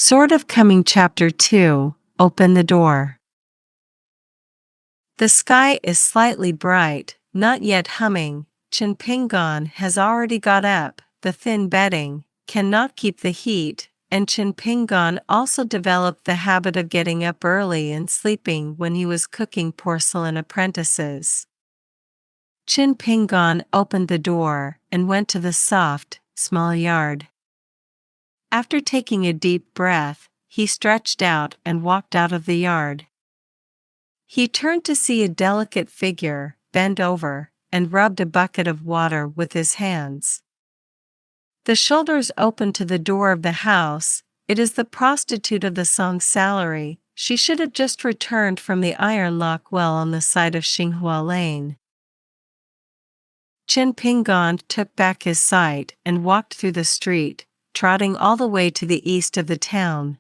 Sort of coming Chapter 2, Open the Door. The sky is slightly bright, not yet humming. Chinpingon has already got up, the thin bedding cannot keep the heat, and Chinpingon also developed the habit of getting up early and sleeping when he was cooking porcelain apprentices. Chinpingon opened the door and went to the soft, small yard. After taking a deep breath, he stretched out and walked out of the yard. He turned to see a delicate figure, bent over, and rubbed a bucket of water with his hands. The shoulders opened to the door of the house. It is the prostitute of the song's salary. She should have just returned from the iron lock well on the side of Xinghua Lane. Chinpingon took back his sight and walked through the street, trotting all the way to the east of the town.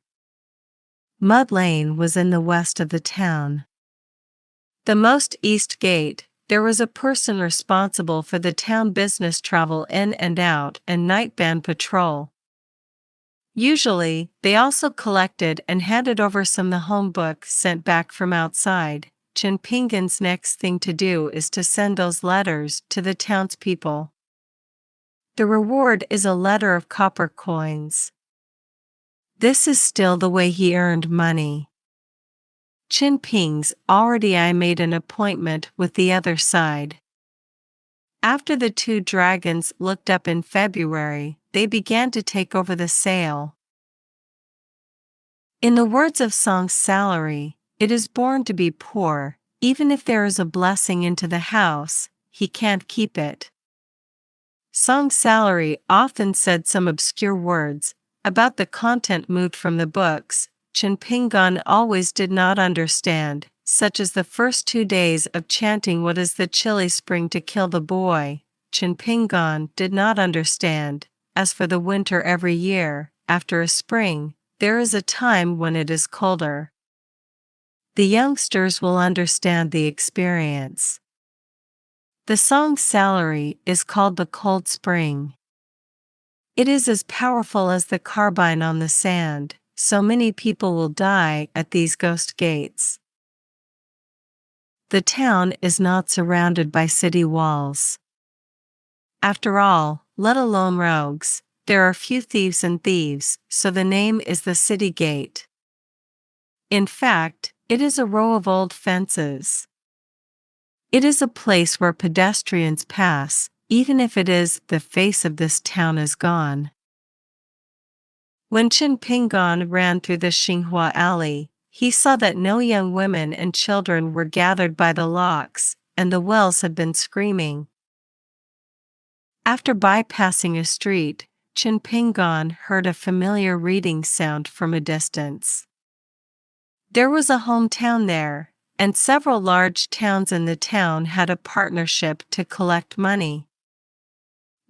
Mud Lane was in the west of the town. The most east gate, there was a person responsible for the town business travel in and out and night band patrol. Usually, they also collected and handed over some of the home books sent back from outside. Chinpingon's next thing to do is to send those letters to the townspeople. The reward is a letter of copper coins. This is still the way he earned money. Chinping's already I made an appointment with the other side. After the two dragons looked up in February, they began to take over the sale. In the words of Song's salary, it is born to be poor. Even if there is a blessing into the house, he can't keep it. Song's salary often said some obscure words about the content moved from the books. Chinpingon always did not understand, such as the first 2 days of chanting "What is the chilly spring to kill the boy?" Chinpingon did not understand. As for the winter every year, after a spring, there is a time when it is colder. The youngsters will understand the experience. The song's salary is called the cold spring. It is as powerful as the carbine on the sand, so many people will die at these ghost gates. The town is not surrounded by city walls. After all, let alone rogues, there are few thieves and thieves, so the name is the city gate. In fact, it is a row of old fences. It is a place where pedestrians pass, even if it is the face of this town is gone. When Chinpingon ran through the Xinghua alley, he saw that no young women and children were gathered by the locks, and the wells had been screaming. After bypassing a street, Chinpingon heard a familiar reading sound from a distance. There was a hometown there, and several large towns in the town had a partnership to collect money.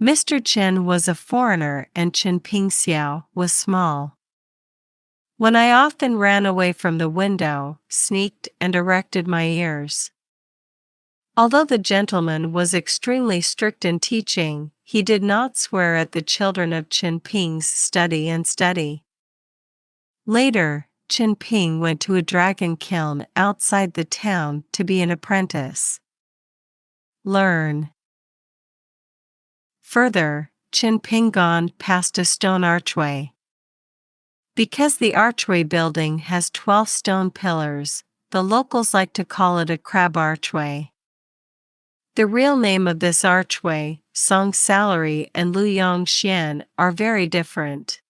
Mr. Chen was a foreigner and Chinpingxiao was small. When I often ran away from the window, sneaked and erected my ears. Although the gentleman was extremely strict in teaching, he did not swear at the children of Chinping's study. Later, Chinping went to a dragon kiln outside the town to be an apprentice. Learn. Further, Chinpingon passed a stone archway. Because the archway building has 12 stone pillars, the locals like to call it a crab archway. The real name of this archway, Song Salary and Lu Yongxian, are very different.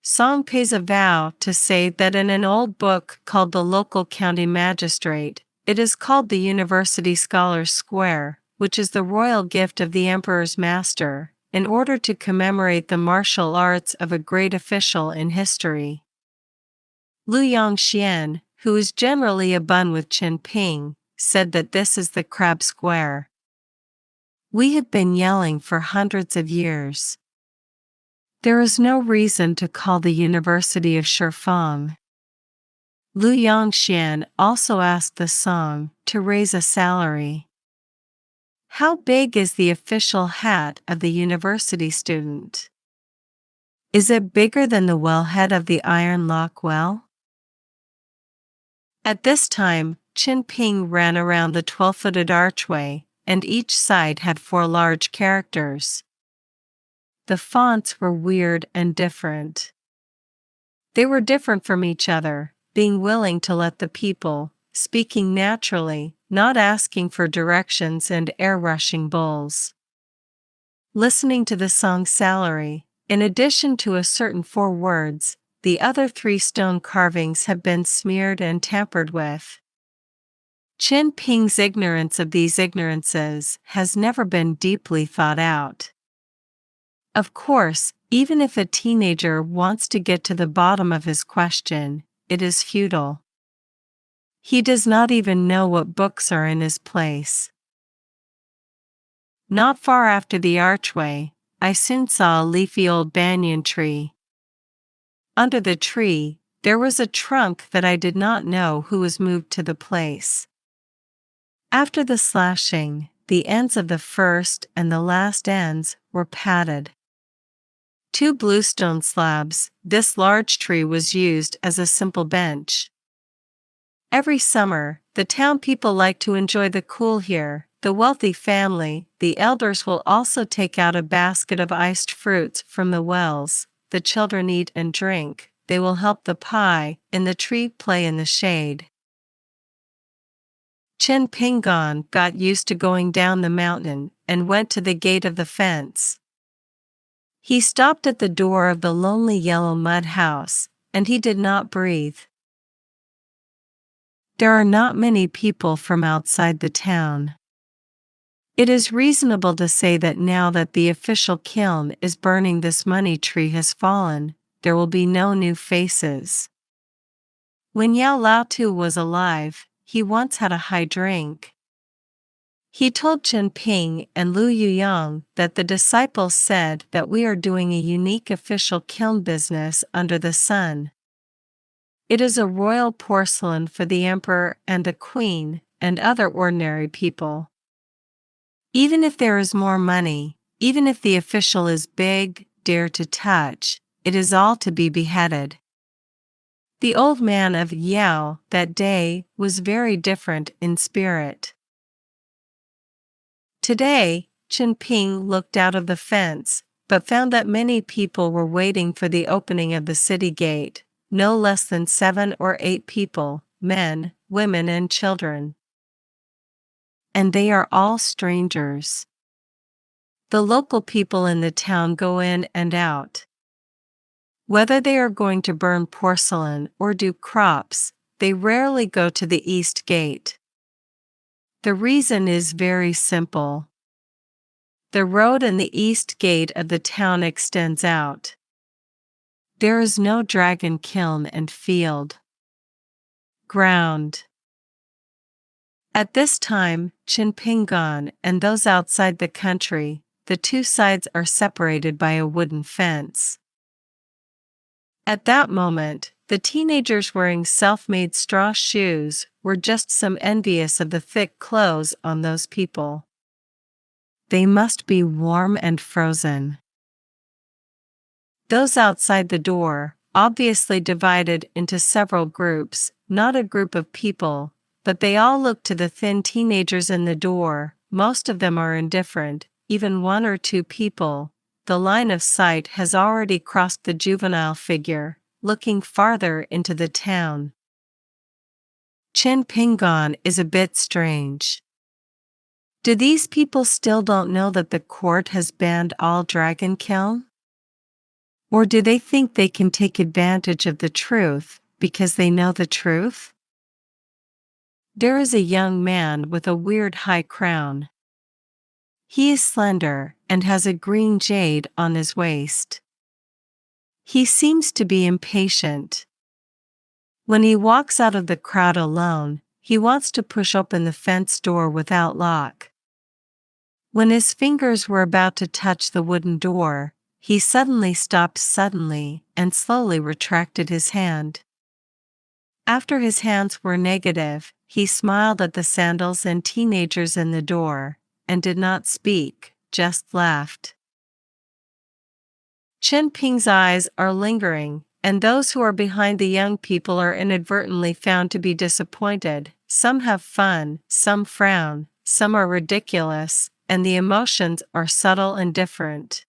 Song pays a vow to say that in an old book called the Local County Magistrate, it is called the University Scholars Square, which is the royal gift of the emperor's master, in order to commemorate the martial arts of a great official in history. Lu Yongxian, who is generally a bun with Chinping, said that this is the crab square. We have been yelling for hundreds of years. There is no reason to call the University of Shifeng. Lu Yongxian also asked the song to raise a salary. How big is the official hat of the university student? Is it bigger than the wellhead of the Iron Lock well? At this time, Chin Ping ran around the 12-footed archway, and each side had 4 large characters. The fonts were weird and different. They were different from each other, being willing to let the people, speaking naturally, not asking for directions and air-rushing bulls. Listening to the song Salary, in addition to a certain 4 words, the other 3 stone carvings have been smeared and tampered with. Chin Ping's ignorance of these ignorances has never been deeply thought out. Of course, even if a teenager wants to get to the bottom of his question, it is futile. He does not even know what books are in his place. Not far after the archway, I soon saw a leafy old banyan tree. Under the tree, there was a trunk that I did not know who was moved to the place. After the slashing, the ends of the first and the last ends were padded. 2 bluestone slabs, this large tree was used as a simple bench. Every summer, the town people like to enjoy the cool here. The wealthy family, the elders will also take out a basket of iced fruits from the wells. The children eat and drink. They will help the pie in the tree play in the shade. Chen Pingon got used to going down the mountain and went to the gate of the fence. He stopped at the door of the lonely yellow mud house, and he did not breathe. There are not many people from outside the town. It is reasonable to say that now that the official kiln is burning, this money tree has fallen, there will be no new faces. When Yao Lao Tu was alive, he once had a high drink. He told Chen Ping and Lu Yuyang that the disciples said that we are doing a unique official kiln business under the sun. It is a royal porcelain for the emperor and the queen and other ordinary people. Even if there is more money, even if the official is big, dare to touch, it is all to be beheaded. The old man of Yao that day was very different in spirit. Today, Chen Ping looked out of the fence, but found that many people were waiting for the opening of the city gate, no less than 7 or 8 people, men, women and children. And they are all strangers. The local people in the town go in and out. Whether they are going to burn porcelain or do crops, they rarely go to the east gate. The reason is very simple. The road in the east gate of the town extends out. There is no dragon kiln and field. Ground. At this time, Chinpingan and those outside the country, the 2 sides are separated by a wooden fence. At that moment, the teenagers wearing self-made straw shoes were just some envious of the thick clothes on those people. They must be warm and frozen. Those outside the door, obviously divided into several groups, not a group of people, but they all look to the thin teenagers in the door. Most of them are indifferent, even 1 or 2 people. The line of sight has already crossed the juvenile figure, looking farther into the town. Chen Pingon is a bit strange. Do these people still don't know that the court has banned all dragon kiln? Or do they think they can take advantage of the truth because they know the truth? There is a young man with a weird high crown. He is slender and has a green jade on his waist. He seems to be impatient. When he walks out of the crowd alone, he wants to push open the fence door without lock. When his fingers were about to touch the wooden door, he suddenly stopped and slowly retracted his hand. After his hands were negative, he smiled at the sandals and teenagers in the door, and did not speak, just laughed. Chen Ping's eyes are lingering, and those who are behind the young people are inadvertently found to be disappointed. Some have fun, some frown, some are ridiculous, and the emotions are subtle and different.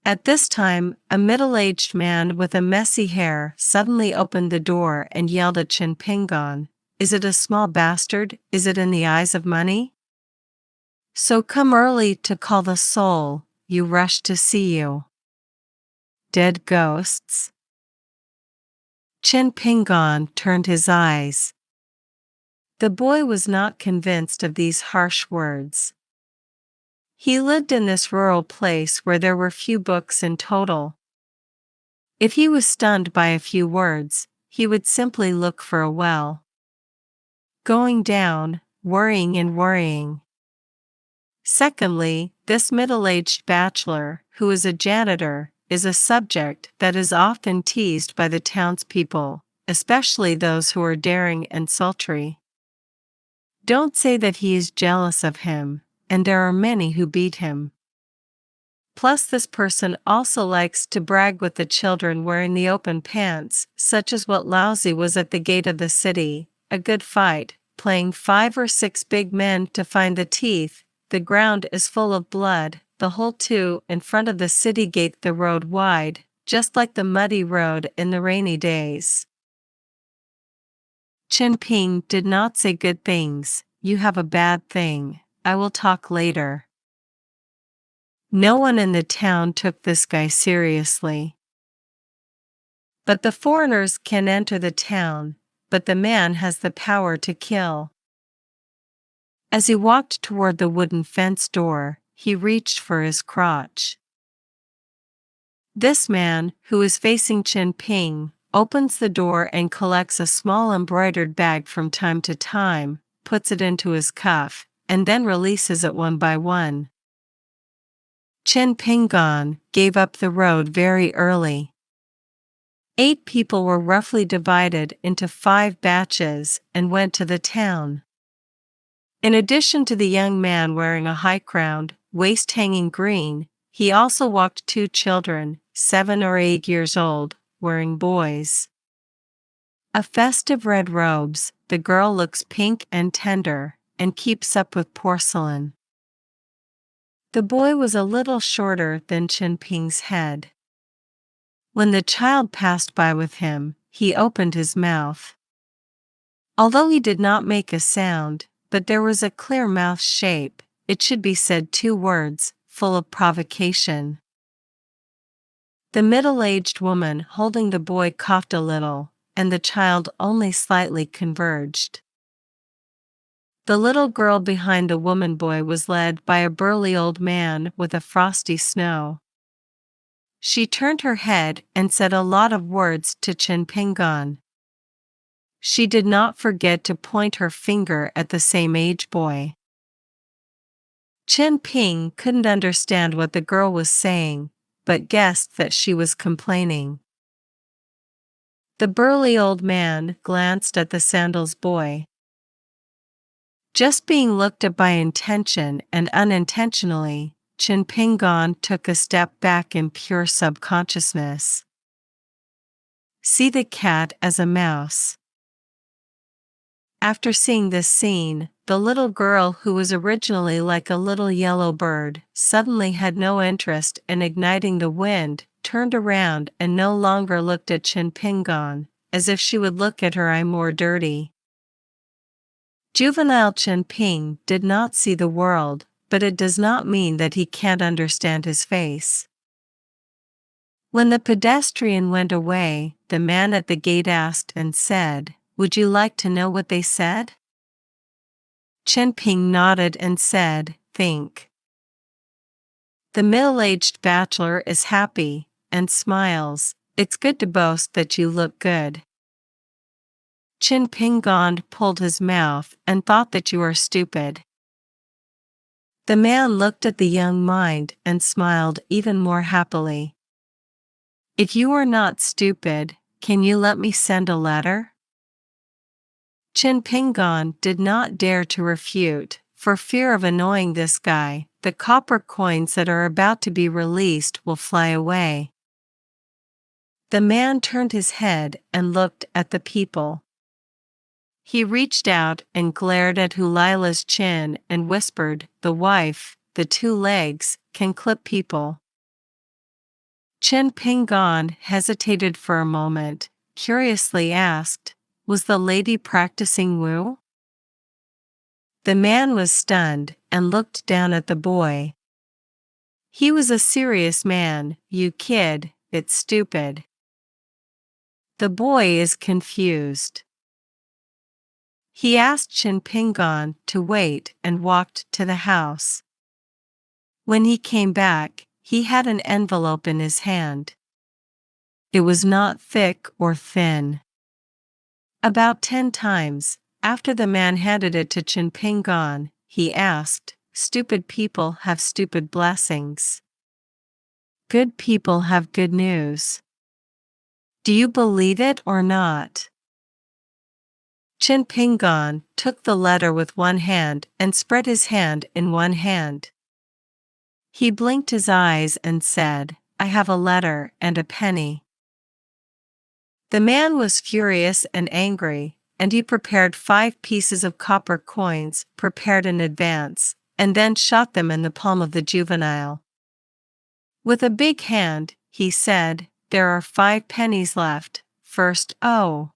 At this time, a middle-aged man with a messy hair suddenly opened the door and yelled at Chen Pingon, "Is it a small bastard? Is it in the eyes of money? So come early to call the soul, you rush to see you. Dead ghosts?" Chen Pingon turned his eyes. The boy was not convinced of these harsh words. He lived in this rural place where there were few books in total. If he was stunned by a few words, he would simply look for a well. Going down, worrying and worrying. Secondly, this middle-aged bachelor, who is a janitor, is a subject that is often teased by the townspeople, especially those who are daring and sultry. Don't say that he is jealous of him, and there are many who beat him. Plus this person also likes to brag with the children wearing the open pants, such as what lousy was at the gate of the city, a good fight, playing 5 or 6 big men to find the teeth, the ground is full of blood, the whole two in front of the city gate, the road wide, just like the muddy road in the rainy days. Chen Ping did not say good things. "You have a bad thing, I will talk later." No one in the town took this guy seriously. But the foreigners can enter the town, but the man has the power to kill. As he walked toward the wooden fence door, he reached for his crotch. This man, who is facing Chen Ping, opens the door and collects a small embroidered bag from time to time, puts it into his cuff, and then releases it one by one. Chen Pingon gave up the road very early. 8 people were roughly divided into 5 batches and went to the town. In addition to the young man wearing a high-crowned, waist-hanging green, he also walked 2 children, 7 or 8 years old, wearing boys. A festive red robes, the girl looks pink and tender, and keeps up with porcelain. The boy was a little shorter than Chen Ping's head. When the child passed by with him, he opened his mouth. Although he did not make a sound, but there was a clear mouth shape, it should be said 2 words, full of provocation. The middle-aged woman holding the boy coughed a little, and the child only slightly converged. The little girl behind the woman boy was led by a burly old man with a frosty snow. She turned her head and said a lot of words to Chen Pingon. She did not forget to point her finger at the same age boy. Chen Ping couldn't understand what the girl was saying, but guessed that she was complaining. The burly old man glanced at the sandals boy. Just being looked at by intention and unintentionally, Chen Pingon took a step back in pure subconsciousness. See the cat as a mouse. After seeing this scene, the little girl, who was originally like a little yellow bird, suddenly had no interest in igniting the wind, turned around and no longer looked at Chen Pingon, as if she would look at her eye more dirty. Juvenile Chen Ping did not see the world, but it does not mean that he can't understand his face. When the pedestrian went away, the man at the gate asked and said, "Would you like to know what they said?" Chen Ping nodded and said, "Think." The middle-aged bachelor is happy, and smiles. It's good to boast that you look good. Chen Pingon pulled his mouth and thought that you are stupid. The man looked at the young mind and smiled even more happily. If you are not stupid, can you let me send a letter? Chen Pingon did not dare to refute, For fear of annoying this guy, the copper coins that are about to be released will fly away. The man turned his head and looked at the people. He reached out and glared at Hulila's chin and whispered, "The wife, the 2 legs, can clip people." Chin Pingon hesitated for a moment, curiously asked, "Was the lady practicing Wu?" The man was stunned and looked down at the boy. He was a serious man. "You kid, it's stupid." The boy is confused. He asked Chin Pingon to wait and walked to the house. When he came back, he had an envelope in his hand. It was not thick or thin. About 10 times, after the man handed it to Chin Pingon, he asked, "Stupid people have stupid blessings. Good people have good news. Do you believe it or not?" Chin Pingon took the letter with one hand and spread his hand in one hand. He blinked his eyes and said, "I have a letter and a penny." The man was furious and angry, and he prepared 5 pieces of copper coins prepared in advance, and then shot them in the palm of the juvenile. With a big hand, he said, "There are 5 pennies left. First, oh."